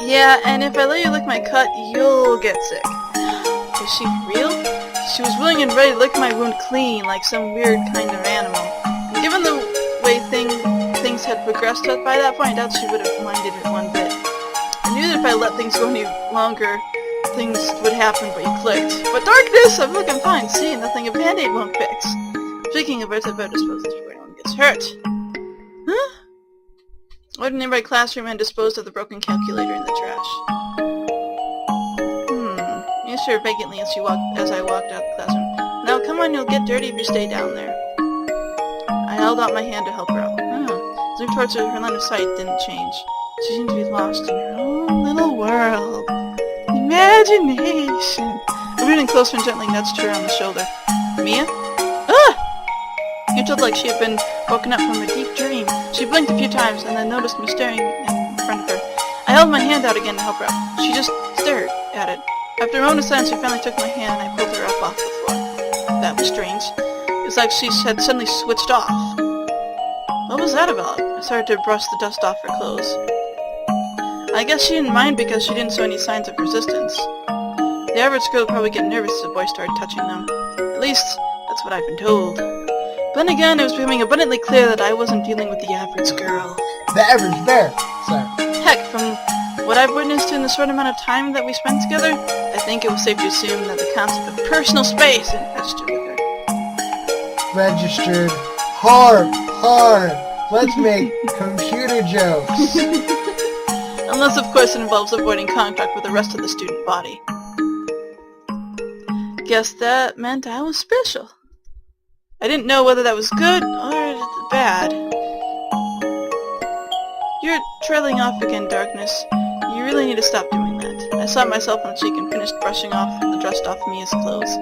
Yeah, and if I let you lick my cut, you'll get sick. Was she real? She was willing and ready to lick my wound clean, like some weird kind of animal. And given the way things had progressed by that point, I doubt she would have minded it one bit. I knew that if I let things go any longer, things would happen, but you clicked. But darkness! I'm looking fine. See, nothing a band-aid won't fix. Speaking of which, I better dispose this before anyone gets hurt. Huh? Ordered a nearby classroom and disposed of the broken calculator in the trash. Answered vacantly as I walked out the classroom. Now come on, you'll get dirty if you stay down there. I held out my hand to help her out. Zoomed towards her, her line of sight didn't change. She seemed to be lost in her own little world. Imagination! I moved in closer and gently nudged her on the shoulder. Mia? Ah! You told like she had been woken up from a deep dream. She blinked a few times and then noticed me staring in front of her. I held my hand out again to help her out. She just stared at it. After a moment of silence, she finally took my hand and I pulled her up off the floor. That was strange. It was like she had suddenly switched off. What was that about? I started to brush the dust off her clothes. I guess she didn't mind because she didn't show any signs of resistance. The average girl would probably get nervous if a boy started touching them. At least, that's what I've been told. But then again, it was becoming abundantly clear that I wasn't dealing with the average girl. The average bear. Sorry. Heck, from what I've witnessed in the short amount of time that we spent together, I think it was safe to assume that the concept of personal space didn't register with her. Registered. Hard. Let's make computer jokes. Unless, of course, it involves avoiding contact with the rest of the student body. Guess that meant I was special. I didn't know whether that was good or bad. You're trailing off again, Darkness. You really need to stop doing that. I slapped myself on the cheek and finished brushing off the dust off Mia's clothes.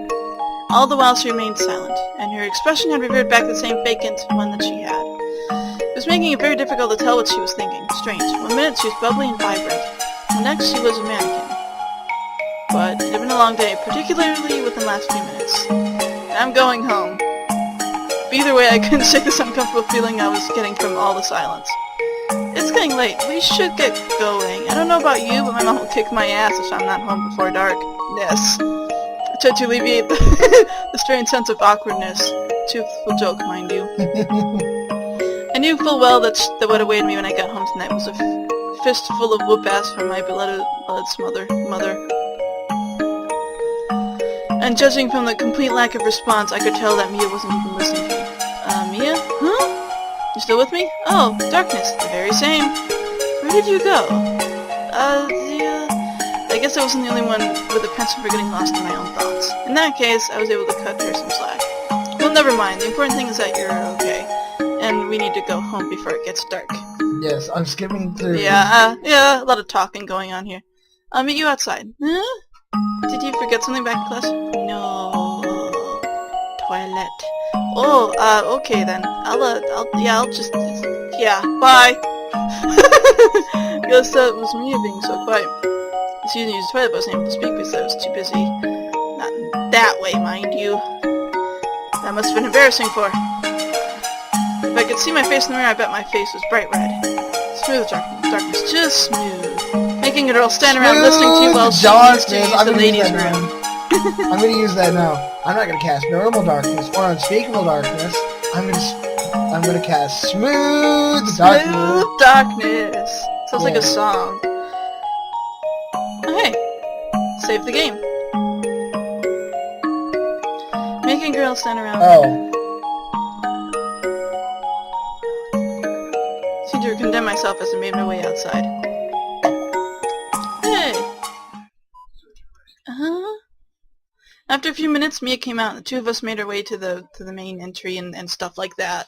All the while she remained silent, and her expression had reverted back to the same vacant one that she had. It was making it very difficult to tell what she was thinking. Strange. One minute she was bubbly and vibrant. The next she was a mannequin. But it had been a long day, particularly within the last few minutes. And I'm going home. But either way, I couldn't shake this uncomfortable feeling I was getting from all the silence. It's getting late. We should get going. I don't know about you, but my mom will kick my ass if I'm not home before dark. Yes. I tried to alleviate the strange sense of awkwardness. Truthful joke, mind you. I knew full well that what awaited me when I got home tonight was a fistful of whoop-ass from my beloved mother. And judging from the complete lack of response, I could tell that Mia wasn't even listening to me. Mia? Huh? You still with me? Oh, Darkness, the very same. Where did you go? Yeah. I guess I wasn't the only one with a penchant for getting lost in my own thoughts. In that case, I was able to cut her some slack. Well, never mind. The important thing is that you're okay. And we need to go home before it gets dark. Yes, I'm skimming through. Yeah, a lot of talking going on here. I'll meet you outside. Huh? Did you forget something back in class? No. Toilet. Oh, okay then. I'll just, bye. Guess that was me being so quiet. She didn't use the toilet, but I wasn't able to speak because I was too busy. Not in that way, mind you. That must have been embarrassing for her. If I could see my face in the mirror, I bet my face was bright red. Smooth darkness, just smooth. Making a girl stand around listening to you while she used to use the ladies' room. I'm gonna use that now. I'm not gonna cast normal darkness or unspeakable darkness. I'm gonna cast smooth darkness. Smooth darkness. Sounds like a song. Oh, hey. Save the game. Making a girl stand around. Oh. Seemed to condemn myself as I made my way outside. Hey! After a few minutes, Mia came out, and the two of us made our way to the main entry and stuff like that.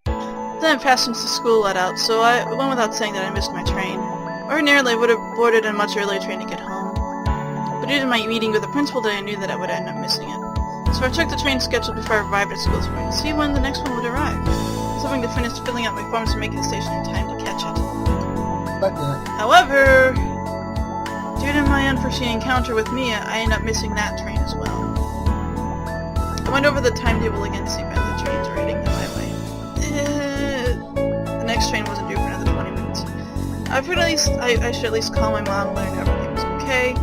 Then passed since the school let out, so I went without saying that I missed my train. Ordinarily, I would have boarded a much earlier train to get home. But due to my meeting with the principal today, I knew that I would end up missing it. So I checked the train schedule before I arrived at school this morning to see when the next one would arrive. I was hoping to finish filling out my forms and make it to the station in time to catch it. However, due to my unforeseen encounter with Mia, I ended up missing that train as well. I went over the timetable again to see if the trains were heading my way. The next train wasn't due for another 20 minutes. I should at least call my mom and let her know everything was okay.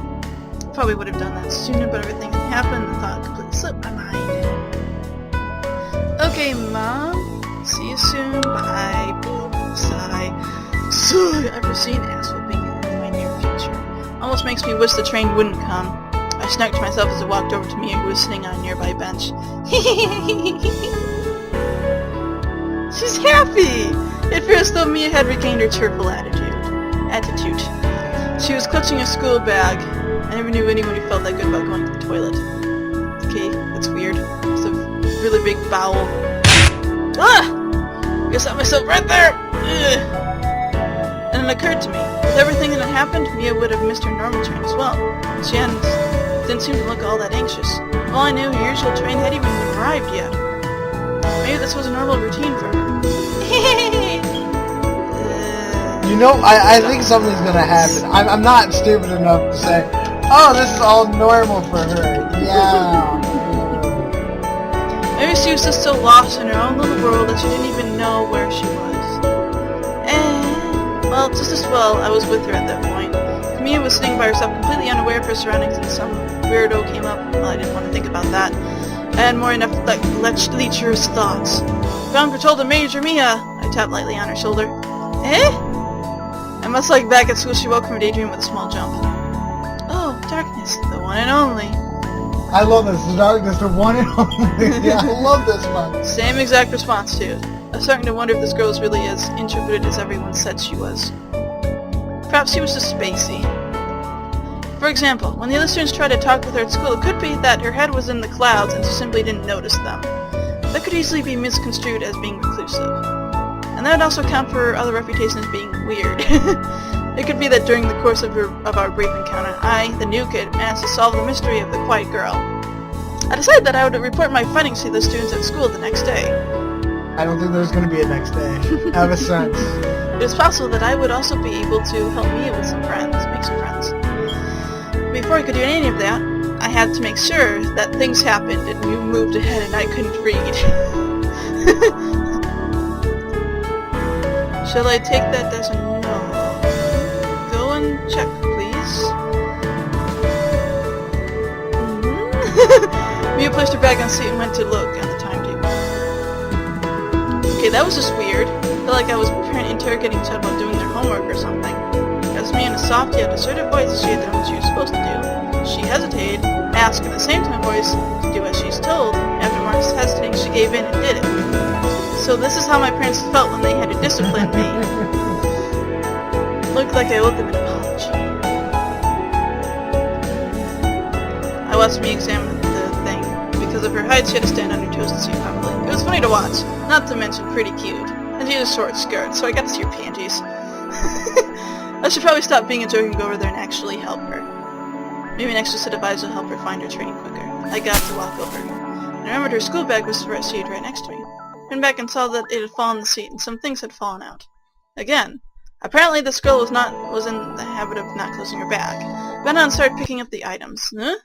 Probably would have done that sooner, but everything had happened and the thought completely slipped my mind. Okay, Mom. See you soon. Bye. Sigh. I foresee an ass whooping in my near future. Almost makes me wish the train wouldn't come. I snarked to myself as I walked over to Mia, who was sitting on a nearby bench. She's happy! It feels as though Mia had regained her cheerful attitude. She was clutching a school bag. I never knew anyone who felt that good about going to the toilet. Okay, that's weird. It's a really big bowel. Ah! I guess I got myself right there! Ugh. And it occurred to me, with everything that had happened, Mia would have missed her normal train as well. She didn't seem to look all that anxious. For all I knew, her usual train hadn't even arrived yet. Maybe this was a normal routine for her. You know, I think something's gonna happen. I'm not stupid enough to say, oh, this is all normal for her. Yeah. Maybe she was just so lost in her own little world that she didn't even know where she was. Well, just as well I was with her at that point. Mia was sitting by herself, completely unaware of her surroundings, and some weirdo came up. Well, I didn't want to think about that. I had more enough lecherous thoughts. Bound patrol to Major Mia! I tapped lightly on her shoulder. Eh? And much like back at school, she woke from her daydream with a small jump. Oh, darkness, the one and only. I love this. The darkness, the one and only. Yeah, I love this one. Same exact response to it. I was starting to wonder if this girl was really as introverted as everyone said she was. Perhaps she was just spacey. For example, when the other students tried to talk with her at school, it could be that her head was in the clouds and she simply didn't notice them. That could easily be misconstrued as being reclusive. And that would also account for her other reputation as being weird. It could be that during the course of our brief encounter, I, the new kid, managed to solve the mystery of the quiet girl. I decided that I would report my findings to the students at school the next day. I don't think there's going to be a next day. Have a sense. It was possible that I would also be able to help Mia with some friends, make some friends. Before I could do any of that, I had to make sure that things happened and we moved ahead and I couldn't read. Shall I take that as a no? Go and check, please. Mia placed her bag on the seat and went to look at the timetable. Okay, that was just weird. I felt like I was interrogating a child about doing their homework or something. As me in a soft yet assertive voice, she had done what she was supposed to do. She hesitated, asked in the same tone voice to do as she's told. After more hesitating, she gave in and did it. So this is how my parents felt when they had to discipline me. Looked like I owed them an apology. I watched me examine the thing. Because of her height, she had to stand on her toes to see properly. It was funny to watch, not to mention pretty cute. And she had a short skirt, so I got to see her panties. I should probably stop being a jerk and go over there and actually help her. Maybe an extra set of eyes will help her find her train quicker. I got to walk over. I remembered her school bag was seated right next to me. Turned back and saw that it had fallen in the seat and some things had fallen out. Again. Apparently this girl was in the habit of not closing her bag. Went on and started picking up the items. Huh?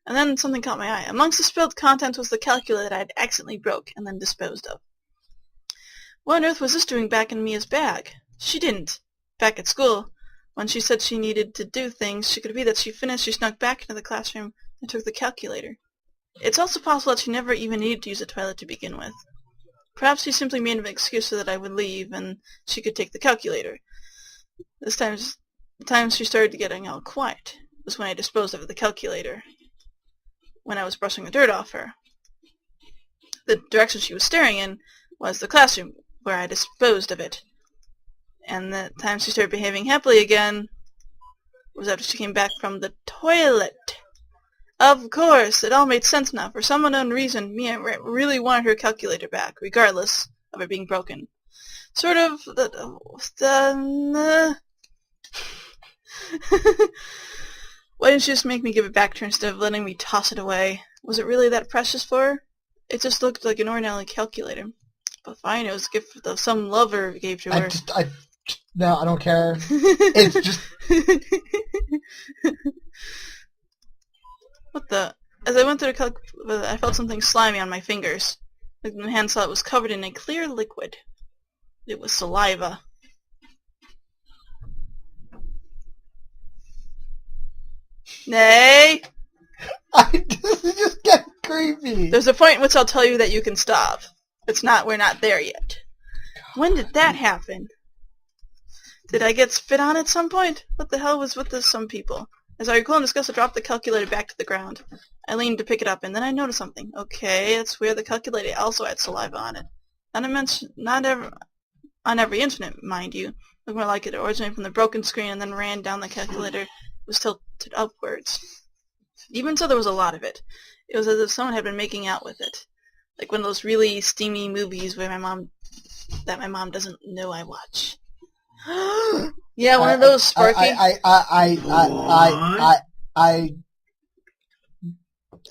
And then something caught my eye. Amongst the spilled contents was the calculator that I had accidentally broke and then disposed of. What on earth was this doing back in Mia's bag? She didn't. Back at school, when she said she needed to do things, it could be that she snuck back into the classroom and took the calculator. It's also possible that she never even needed to use the toilet to begin with. Perhaps she simply made an excuse so that I would leave and she could take the calculator. The time she started getting all quiet was when I disposed of the calculator. When I was brushing the dirt off her. The direction she was staring in was the classroom, where I disposed of it. And the time she started behaving happily again was after she came back from the toilet. Of course, it all made sense now. For some unknown reason, Mia really wanted her calculator back, regardless of it being broken. Sort of Why didn't she just make me give it back to her instead of letting me toss it away? Was it really that precious for her? It just looked like an ordinary calculator. But fine, it was a gift that some lover gave to her. No, I don't care. It's just... What the... As I went through the calculator, I felt something slimy on my fingers. My hand saw it was covered in a clear liquid. It was saliva. Nay. This is just getting creepy. There's a point in which I'll tell you that you can stop. We're not there yet. When did that happen? Did I get spit on at some point? What the hell was with this some people? As I recall in disgust, I dropped the calculator back to the ground. I leaned to pick it up, and then I noticed something. Okay, it's weird. The calculator also had saliva on it. Not on every instrument, mind you. Looked more like it originated from the broken screen and then ran down the calculator. It was tilted upwards. Even so, there was a lot of it. It was as if someone had been making out with it. Like one of those really steamy movies where my mom doesn't know I watch. Yeah, one of those, Sparky.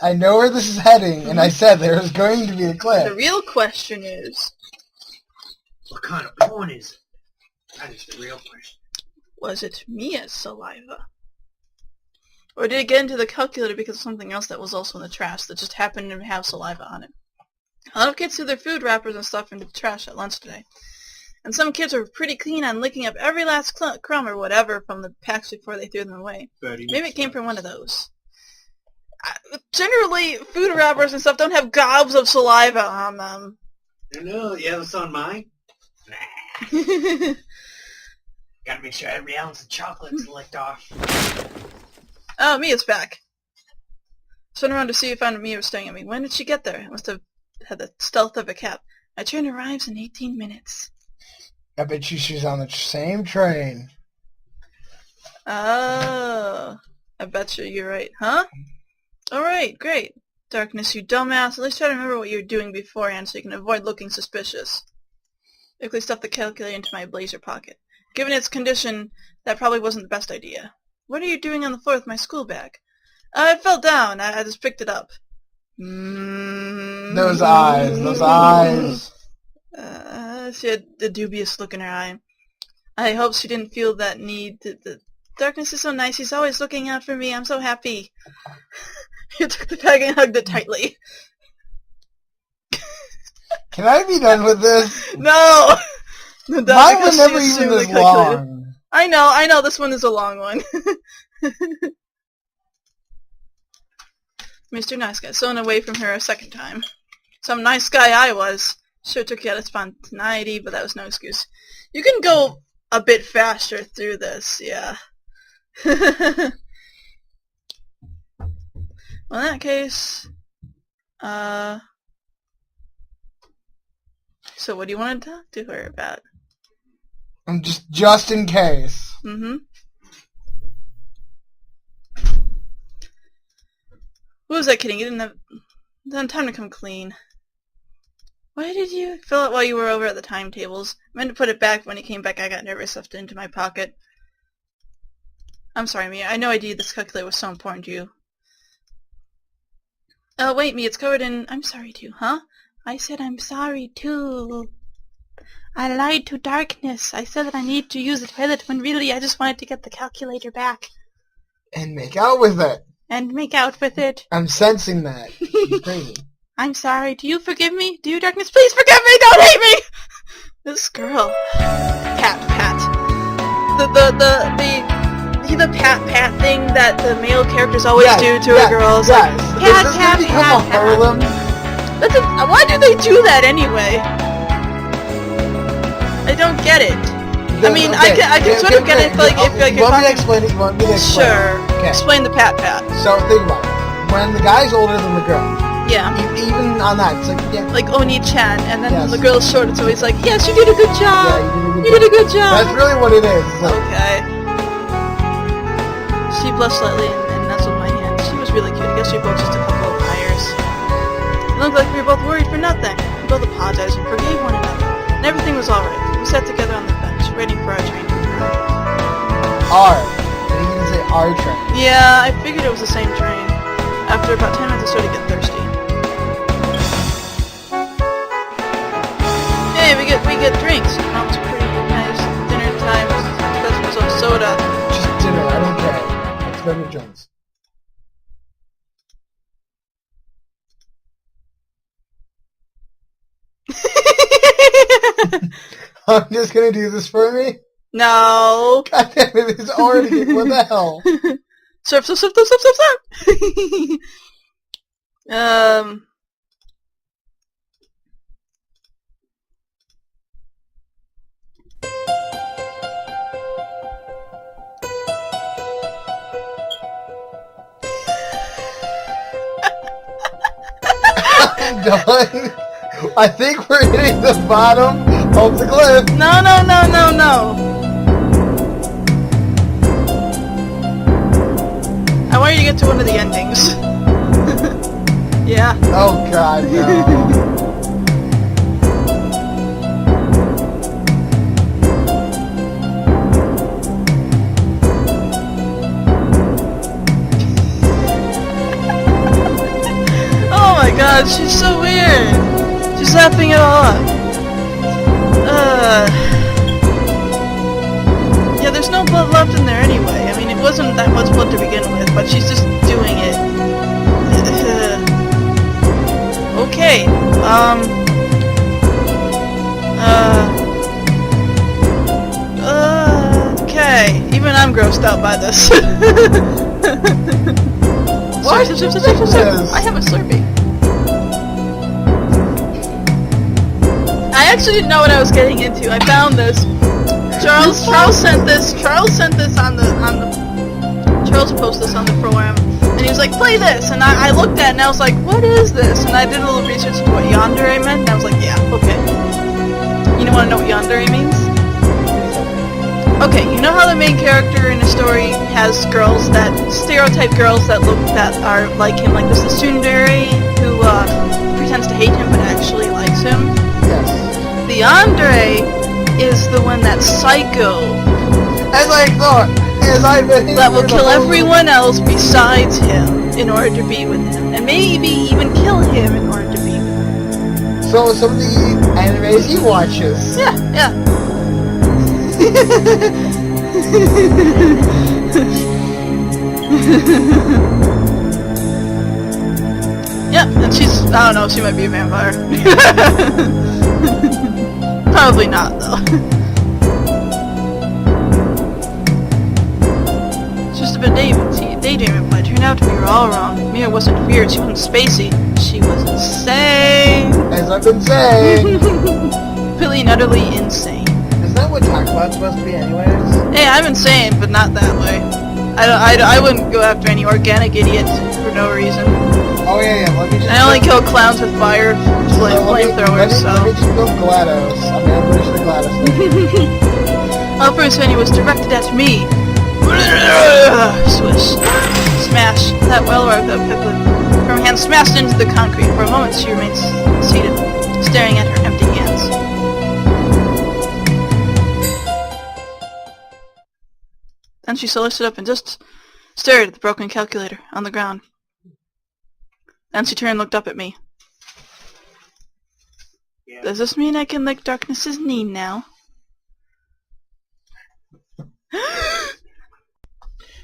I know where this is heading, and I said there was going to be a clip. The real question is... What kind of porn is it? That is the real question. Was it Mia's saliva? Or did it get into the calculator because of something else that was also in the trash that just happened to have saliva on it? A lot of kids threw their food wrappers and stuff into the trash at lunch today. And some kids were pretty keen on licking up every last crumb or whatever from the packs before they threw them away. Maybe it came from one of those. Generally, food wrappers and stuff don't have gobs of saliva on them. No, you have this on mine? Gotta make sure every ounce of chocolate's licked off. Oh, Mia's back. Spun around to see if Mia was staring at me. When did she get there? I must have had the stealth of a cat. My train arrives in 18 minutes. I bet you she's on the same train. Oh, I bet you're right. Huh? Alright, great. Darkness, you dumbass. At least try to remember what you were doing beforehand so you can avoid looking suspicious. I quickly stuffed the calculator into my blazer pocket. Given its condition, that probably wasn't the best idea. What are you doing on the floor with my school bag? It fell down. I just picked it up. Those eyes. She had a dubious look in her eye. I hope she didn't feel that need. The darkness is so nice. He's always looking out for me. I'm so happy. He took the bag and hugged it tightly. Can I be done with this? No! Mine was never even this long. I know, this one is a long one. Mr. Nice Guy, sewn away from her a second time. Some nice guy I was. Sure took you out of spontaneity, but that was no excuse. You can go a bit faster through this, yeah. Well, in that case, so what do you want to talk to her about? Just in case. Mm-hmm. Who was that kidding? You didn't have time to come clean. Why did you fill it while you were over at the timetables? I meant to put it back. When it came back, I got nervous, stuffed it into my pocket. I'm sorry, Mia. I had no idea this calculator was so important to you. Oh, wait, Mia, it's covered in... I'm sorry, too, huh? I said I'm sorry, too. I lied to darkness. I said that I need to use the toilet when really I just wanted to get the calculator back. And make out with it. And make out with it. I'm sensing that. It's crazy. I'm sorry. Do you forgive me? Do you, darkness? Please forgive me! Don't hate me! This girl. Pat. The pat thing that the male characters always do to a girl. Yes. Pat. Harlem? Why do they do that anyway? I don't get it. I mean, okay. I can sort of get it if you're want me to explain it? Sure. Okay. Explain the pat. So think about it. When the guy's older than the girl. Yeah. Even on that, it's like, yeah. Like Oni-chan, and then the girl's short, it's always like, yes, you did a good job. Yeah, you did a good job. That's really what it is. Like, okay. She blushed slightly and nestled my hand. She was really cute. I guess we broke just a couple of tires. It looked like we were both worried for nothing. We both apologized and forgave one another. And everything was alright. We sat together on the bench, waiting for our train to arrive. Our? You didn't say our train. Yeah, I figured it was the same train. After about 10 minutes, I started to get thirsty. Hey, we get drinks. Mom was pretty nice. Dinner time. Special some soda. Just dinner. I don't care. Let's go to drinks. I'm just gonna do this for me? No. God damn it, it's already... What the hell? Surf. I'm done. I think we're hitting the bottom of the cliff. No. I want you to get to one of the endings. Yeah. Oh god, no. Oh my god, she's so weird. She's laughing it all up. Yeah, there's no blood left in there anyway. I mean, it wasn't that much blood to begin with, but she's just doing it. Okay, okay. Even I'm grossed out by this. What? I have a Slurpee. I actually didn't know what I was getting into. I found this. Charles sent this on the Charles posted this on the forum, and he was like, play this, and I looked at it and I was like, what is this? And I did a little research into what Yandere meant, and I was like, yeah, okay. You don't want to know what Yandere means? Okay, you know how the main character in a story has girls that, stereotype girls that are like him, like this is Tsundere, who pretends to hate him but actually likes him? Yes. The Yandere is the one that's psycho. As I thought, that will kill everyone else besides him in order to be with him, and maybe even kill him in order to be with him. So some of the animes he watches. Yeah. Yep, and she's, I don't know, she might be a vampire. Probably not, though. It's just a bit daydreaming, but it turned out we were all wrong. Mia wasn't weird, she wasn't spacey, she was insane. As I've been saying. Completely and utterly insane. Isn't that what Talk About's supposed to be anyways? Hey, I'm insane, but not that way. I wouldn't go after any organic idiot for no reason. Oh yeah, let me just... I only kill clowns with fire flamethrowers, so... Let me just go GLaDOS. I'm gonna push the GLaDOS thing. Alfred's Fanny was directed at me. Swish. Smash. That well worked up Piplet. Her hand smashed into the concrete. For a moment she remained seated, staring at her empty hands. Then she slowly stood up and just stared at the broken calculator on the ground. Then she turned and looked up at me. Yeah. Does this mean I can lick Darkness's knee now?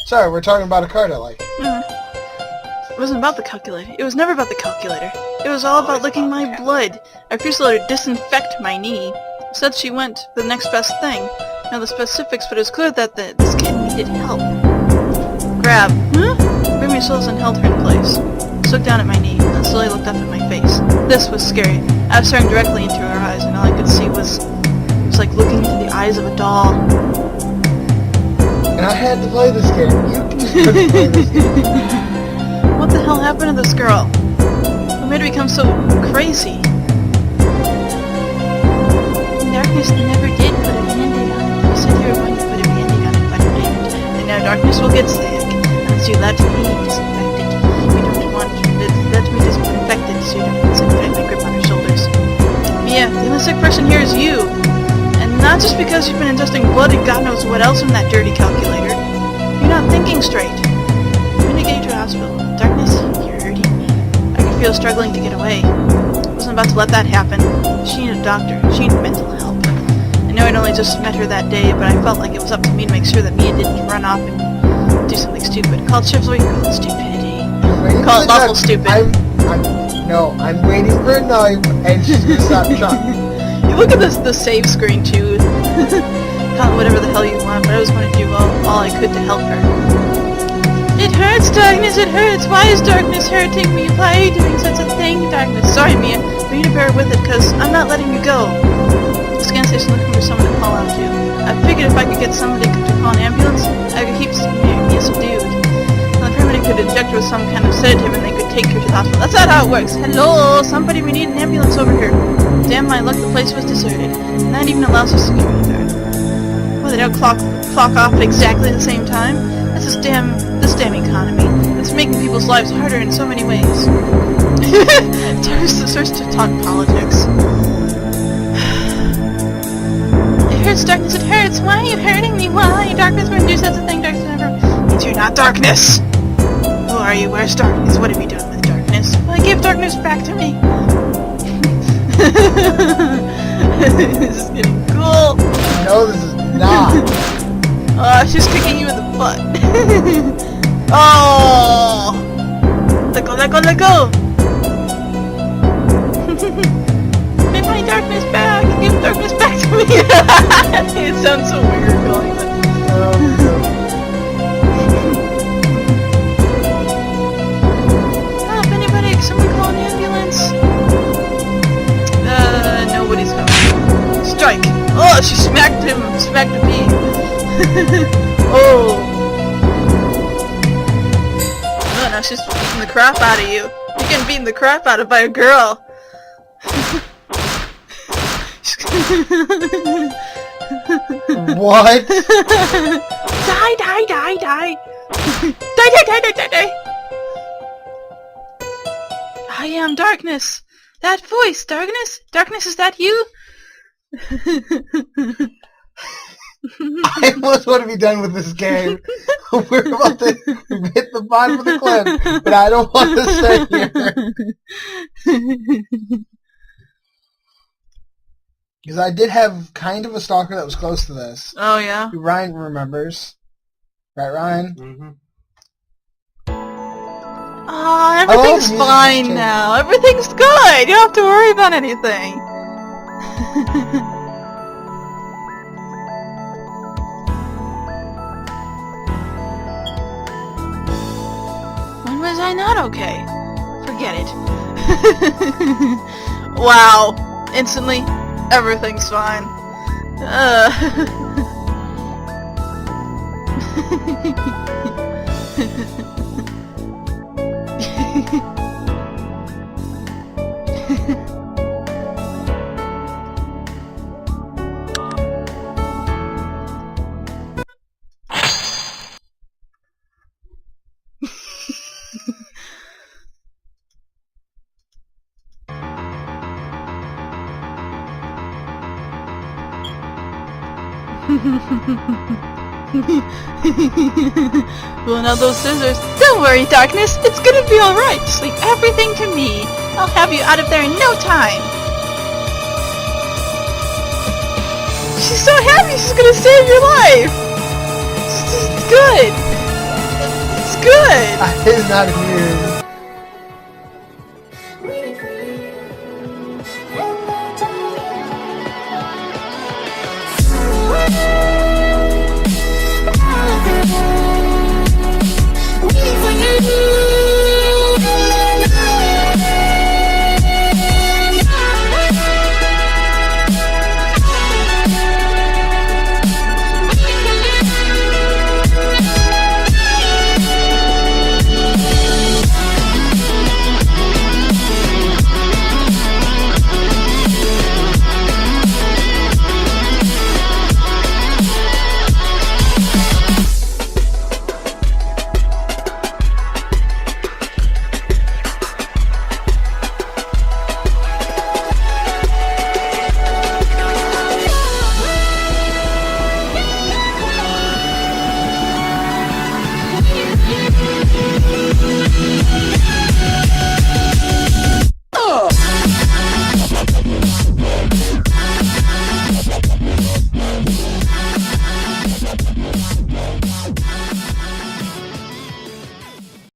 Sorry, we're talking about a card I like. It wasn't about the calculator. It was never about the calculator. It was all about licking my blood. I refused to let her disinfect my knee. Instead, she went for the next best thing. Now the specifics, but it was clear that this kid needed help. Grab. Bring me souls and held her in place. I looked down at my knee, and then slowly looked up at my face. This was scary. I was staring directly into her eyes, and all I could see was... It was like looking into the eyes of a doll. And I had to play this game. You couldn't play this game. What the hell happened to this girl? What made her become so crazy? Darkness never did put an ending on it. You said you were going to put an ending on it, but you didn't. And now Darkness will get sick. Unless you let me disinfect it. We don't want to let me disinfect it, so you don't disinfect my grip on her shoulders. Mia, the only sick person here is you. And not just because you've been ingesting blood and God knows what else from that dirty calculator. You're not thinking straight. I'm gonna get you to a hospital. Darkness, you're hurting me. I could feel struggling to get away. I wasn't about to let that happen. She needed a doctor. She needed mental help. I know I'd only just met her that day, but I felt like it was up to me to make sure that Mia didn't run off and do something stupid. Call it chivalry, call it stupidity. Call it lawful stupid. I'm waiting for a knife, and she's gonna stop shot. You look at the save screen too. Call it whatever the hell you want, but I was going to do all I could to help her. It hurts, darkness, it hurts. Why is darkness hurting me? Why are you doing such a thing, darkness? Sorry, Mia, but you need to bear with it, because I'm not letting you go. The scan station looking for someone to call out to. I figured if I could get somebody to call an ambulance, I could keep Mia subdued. And the paramedic could inject her with some kind of sedative and they could take her to the hospital. That's not how it works. Hello, somebody, we need an ambulance over here. Damn my luck, the place was deserted. And that even allows us to get in there. Well, they don't clock off at exactly the same time. That's this damn economy. It's making people's lives harder in so many ways. Starts to talk politics. It hurts, darkness, it hurts. Why are you hurting me? Why? Darkness, when you do such a thing, darkness never... Means you're not darkness! Who are you? Where's darkness? What have you done with darkness? Well, give darkness back to me. This is getting cool. No, this is not. She's kicking you in the butt. Oh! Let go, let go, let go! Give my darkness back! Give darkness back to me! It sounds so weird going, but... Help, anybody! Someone call an ambulance! Nobody's coming. Strike! Oh, she smacked him! Smacked a bee! Oh! Oh, now she's beating the crap out of you. You're getting beaten the crap out of by a girl. What? Die, die, die, die! Die, die, die, die, die, die! I am darkness! That voice, darkness? Darkness, is that you? I almost want to be done with this game. We're about to hit the bottom of the cliff, but I don't want to stay here. Because I did have kind of a stalker that was close to this. Oh, yeah? Ryan remembers. Right, Ryan? Mm-hmm. Oh, everything's fine now. Everything's good. You don't have to worry about anything. When was I not okay? Forget it. Wow. Instantly, everything's fine. Well, now those scissors. Don't worry, darkness. It's gonna be alright. Just leave everything to me. I'll have you out of there in no time. She's so happy. She's gonna save your life. It's good. It's good. I did not hear.